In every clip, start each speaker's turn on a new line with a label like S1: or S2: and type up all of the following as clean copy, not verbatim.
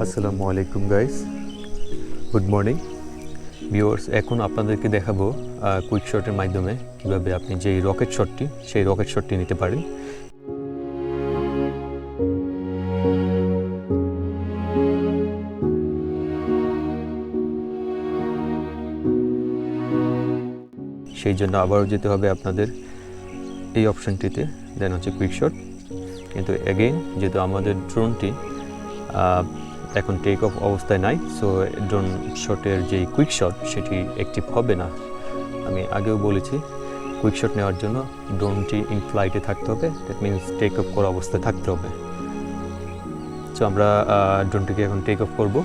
S1: আসসালামু আলাইকুম guys, good morning viewers. এখন আপনাদেরকে দেখাবো কুইক শটের মাধ্যমে কিভাবে আপনি যেই রকেট শটটি নিতে পারেন। সেই জন্য আবারও যেতে হবে আপনাদের এই অপশনটিতে, দেন হচ্ছে কুইক শট। কিন্তু এগেইন যেহেতু আমাদের ড্রোনটি এখন টেক অফ অবস্থায় নাই, সো ড্রোন শটের যেই কুইক শট সেটি অ্যাক্টিভ হবে না। আমি আগেও বলেছি, কুইক শট নেওয়ার জন্য ড্রোনটি ইন ফ্লাইটে থাকতে হবে, দ্যাট মিনস টেক অফ করা অবস্থায় থাকতে হবে। সো আমরা ড্রোনটিকে এখন টেক অফ করব।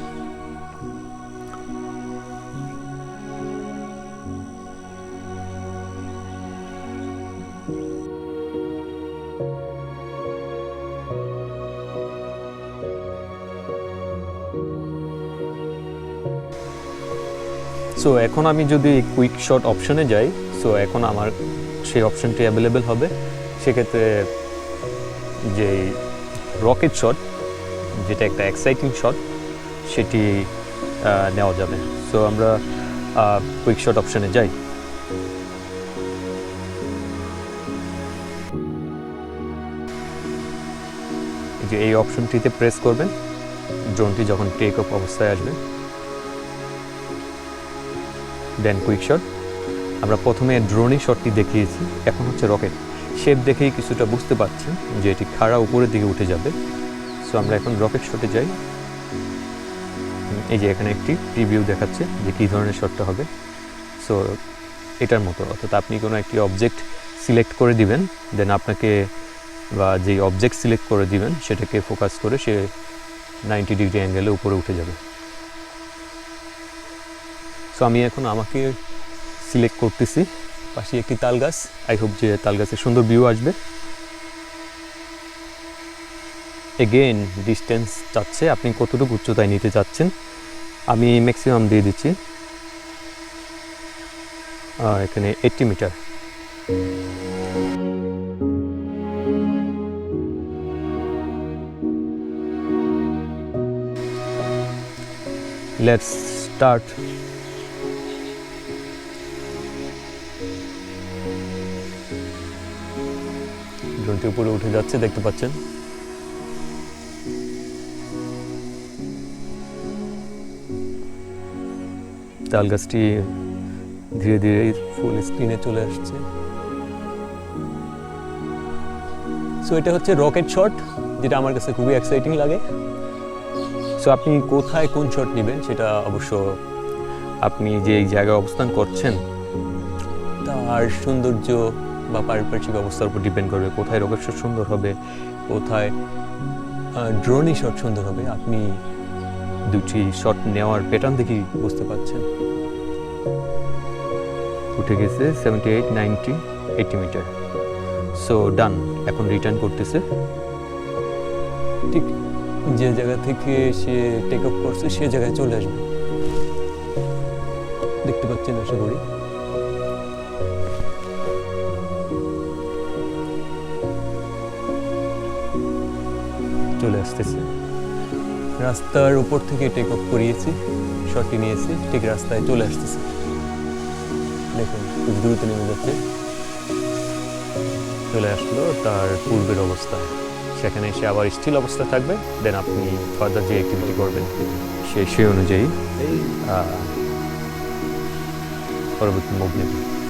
S1: সো এখন আমি যদি কুইক শট অপশনে যাই, সো এখন আমার সেই অপশনটি অ্যাভেলেবেল হবে। সেক্ষেত্রে যে রকেট শট, যেটা একটা এক্সাইটিং শট, সেটি নেওয়া যাবে। সো আমরা কুইক শট অপশনে যাই। যে এই অপশনটিতে প্রেস করবেন ড্রোনটি যখন টেক অফ অবস্থায় আসবে, দেন কুইক শট। আমরা প্রথমে ড্রোনই শটটি দেখিয়েছি, এখন হচ্ছে রকেট। শেপ দেখেই কিছুটা বুঝতে পারছেন যে এটি খাড়া উপরের দিকে উঠে যাবে। সো আমরা এখন রকেট শটে যাই। এই যে এখানে একটি প্রিভিউ দেখাচ্ছে যে কী ধরনের শটটা হবে। সো এটার মতো, অর্থাৎ আপনি কোনো একটি অবজেক্ট সিলেক্ট করে দিবেন, দেন আপনাকে বা যেই অবজেক্ট সিলেক্ট করে দিবেন সেটাকে ফোকাস করে সে 90 ডিগ্রি অ্যাঙ্গেলে উপরে উঠে যাবে। সো আমি এখন আমাকে সিলেক্ট করতেছি, পাশে একটি তাল গাছ। আই হোপ যে তাল গাছের সুন্দর ভিউ আসবে। এগেইন ডিস্টেন্স চাচ্ছে, আপনি কতটুকু উচ্চতায় নিতে চাচ্ছেন। আমি ম্যাক্সিমাম দিয়ে দিচ্ছি এখানে 80 মিটার। Let's start. ড্রোনটি উপরে উঠে যাচ্ছে, দেখতে পাচ্ছেন। তাল গাছটি ধীরে ধীরে ফুল স্ক্রিনে চলে আসছে। সো এটা হচ্ছে রকেট শট, যেটা আমার কাছে খুবই এক্সাইটিং লাগে। সো আপনি কোথায় কোন শট নেবেন সেটা অবশ্য আপনি যে জায়গায় অবস্থান করছেন তার সৌন্দর্য বা পারিপার্শ্বিক অবস্থার উপর ডিপেন্ড করবে কোথায় রকেট শট সুন্দর হবে, কোথায় ড্রোনই শট সুন্দর হবে। আপনি দুটি শট নেওয়ার প্যাটার্ন দেখি বুঝতে পারছেন। উঠে গেছে 78, 90, 80 মিটার। সো ডান। এখন রিটার্ন করতেছে, ঠিক যে জায়গা থেকে সে টেক অফ করছে সে জায়গায় চলে আসবে। দেখতে পাচ্ছেন আশা করি। চলে আসতেছে, রাস্তার উপর থেকে টেক অফ করিয়েছি, শটটি নিয়েছি, ঠিক রাস্তায় চলে আসতেছে। দেখুন খুব দ্রুত নেমে যাচ্ছে, চলে আসলো তার পূর্বের অবস্থায়। সেখানে সে আবার স্টিল অবস্থা থাকবে, দেন আপনি ফার্দার যে অ্যাক্টিভিটি করবেন সেই অনুযায়ী পরবর্তী মুভ নেবেন।